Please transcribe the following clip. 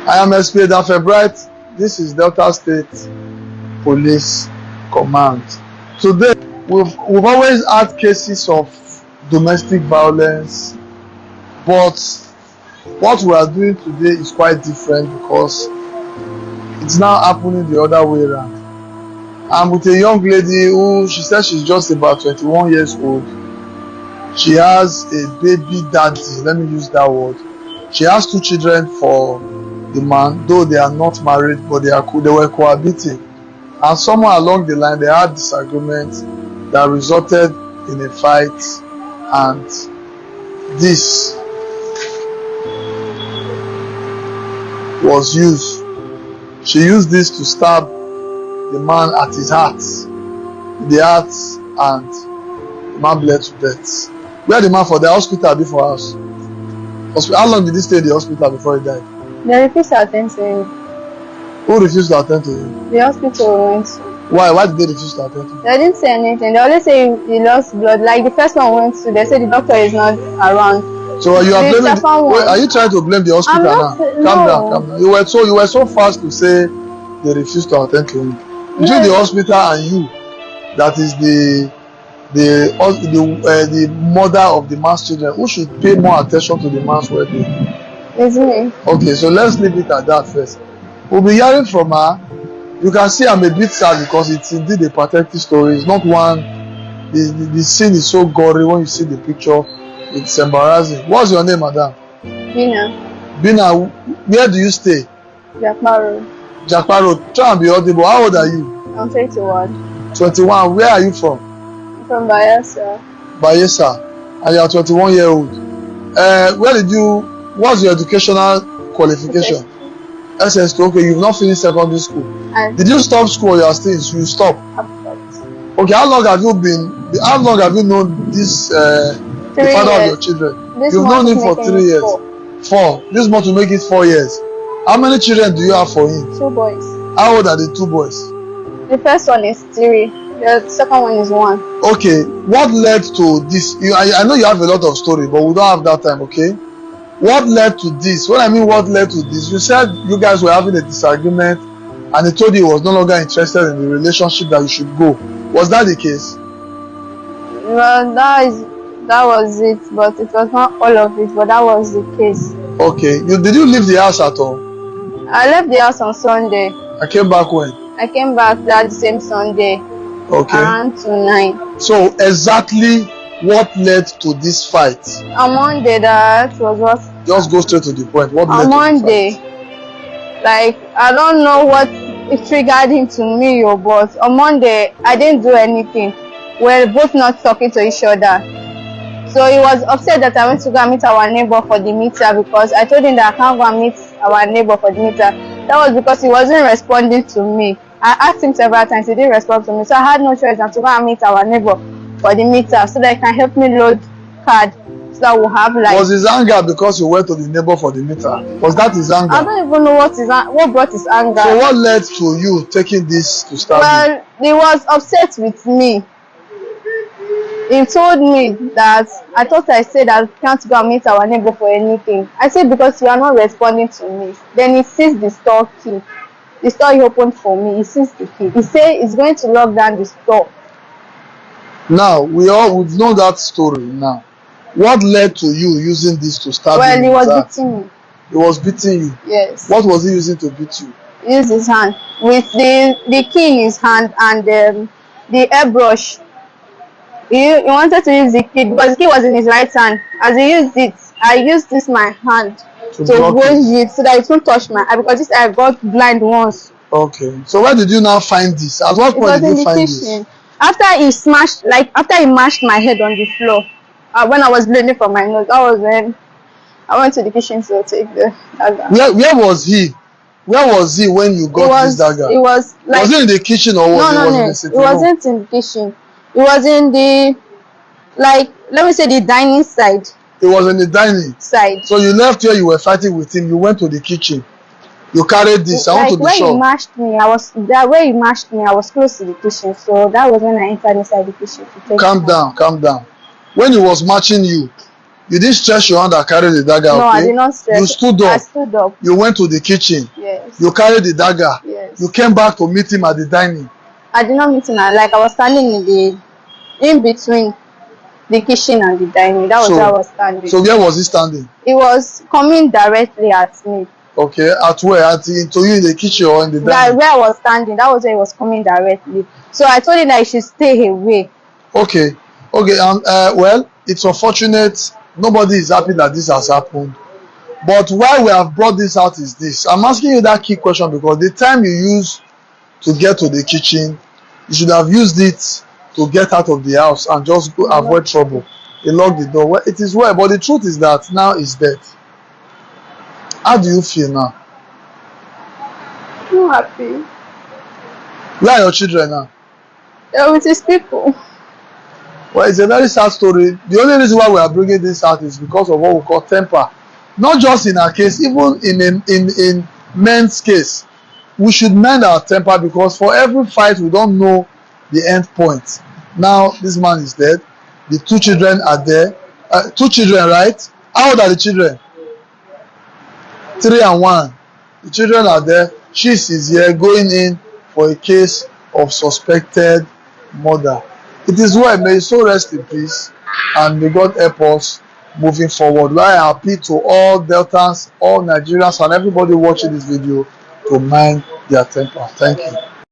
I am SP Dafe Bright. This is Delta State Police Command. Today, we've always had cases of domestic violence, but what we are doing today is quite different because it's now happening the other way around. I'm with a young lady who she says she's just about 21 years old. She has a baby daddy, let me use that word. She has 2 children for the man, though they are not married, but they were cohabiting. And somewhere along the line, they had disagreements that resulted in a fight, and this was used. She used this to stab the man at his heart, and the man bled to death. Where the man for the hospital before us? How long did he stay in the hospital before he died? They refused to attend to him. Who refused to attend to him? The hospital went to. Why did they refuse to attend to him? They didn't say anything. They only say he lost blood. Like the first one went to, they said the doctor is not around. So you are blaming are you trying to blame the hospital now? Calm down. You were so fast to say they refused to attend to him. Between the hospital and you, that is the mother of the man's children, who should pay more attention to the man's well-being? It's me. Okay, so let's leave it at that first. We'll be hearing from her. You can see I'm a bit sad because it's indeed a pathetic story. It's not one. The scene is so gory when you see the picture. It's embarrassing. What's your name, madam? Bina, where do you stay? Jakpa Road. Try and be audible. How old are you? I'm 21. 21. Where are you from? I'm from Bayelsa. Bayelsa. And you are 21 years old. What's your educational qualification? SS2. Okay, you've not finished secondary school. Did you stop school or you are still in school? You stop. Okay, how long have you known this the father of your children? You've known him for 3 years. 4. This month will make it 4 years. How many children do you have for him? 2 boys. How old are the 2 boys? The first one is 3. The second one is 1. Okay, what led to this? I know you have a lot of story, but we don't have that time, okay? What led to this? When I mean what led to this, you said you guys were having a disagreement and he told you he was no longer interested in the relationship, that you should go. Was that the case? Well, that was it, but it was not all of it, but that was the case. Okay, did you leave the house at all? I left the house on Sunday. I came back when? I came back that same Sunday. Okay. Around 9. So exactly what led to this fight? On Monday, that was what? Just go straight to the point. What led on to Monday, the fight? like I don't know what it triggered him to me, but on Monday I didn't do anything. We're both not talking to each other. So he was upset that I went to go and meet our neighbor for the meter, because I told him that I can't go and meet our neighbor for the meter. That was because he wasn't responding to me. I asked him several times, he didn't respond to me. So I had no choice than to go and meet our neighbor for the meter so that he can help me load card, so that we'll have like. Was his anger because you went to the neighbor for the meter? Was that his anger? I don't even know what brought his anger. So what led to you taking this to start? Well, he was upset with me. He told me that I thought I said I can't go and meet our neighbor for anything. I said because you are not responding to me. Then he seized the store key. The store he opened for me, he seized the key. He said he's going to lock down the store. Now, we've known that story now. What led to you using this to stab him? Well, he was beating me. He was beating you? Yes. What was he using to beat you? He used his hand. With the key in his hand and the airbrush. He wanted to use the key because the key was in his right hand. As he used it, I used this my hand to raise it so that it won't touch my eye, because this I got blind once. Okay. So where did you now find this? At what point did you find this? After he mashed my head on the floor, when I was bleeding from my nose, that was when I went to the kitchen to take the dagger. Where was he? Where was he when you got this dagger? It was like. Was it in the kitchen or was it in the sitting room? It wasn't in the kitchen. It was in the, like, let me say the dining side. It was in the dining side. So you left where you were fighting with him. You went to the kitchen. You carried this. I went to the shop. Where he mashed me, I was close to the kitchen. So that was when I entered inside the kitchen to take. Calm down. When he was matching you, You didn't stretch your hand and carry the dagger, No, okay? I did not stretch. You stood I up. stood up. You went to the kitchen. Yes. You carried the dagger. Yes. You came back to meet him at the dining. I did not meet him. Like I was standing in between the kitchen and the dining. That was where I was standing. So where was he standing? He was coming directly at me. Okay, at where? To you in the kitchen or in the dining? Like where I was standing, that was where he was coming directly. So I told him that he should stay away. Okay, well, it's unfortunate. Nobody is happy that this has happened. But why we have brought this out is this. I'm asking you that key question because the time you use to get to the kitchen, you should have used it to get out of the house and just go avoid trouble. You lock the door. Well, it is well, but the truth is that now he's dead. How do you feel now? I'm not happy. Where are your children now? They're with his people. Well, it's a very sad story. The only reason why we are bringing this out is because of what we call temper. Not just in our case, even in men's case. We should mend our temper because for every fight, we don't know the end point. Now, this man is dead. The two children are there. 2 children, right? How old are the children? 3 and 1. The children are there. Chiefs is here going in for a case of suspected murder. It is well. May his soul rest in peace, and may God help us moving forward. I appeal to all Deltans, all Nigerians, and everybody watching this video to mind their temper. Thank you.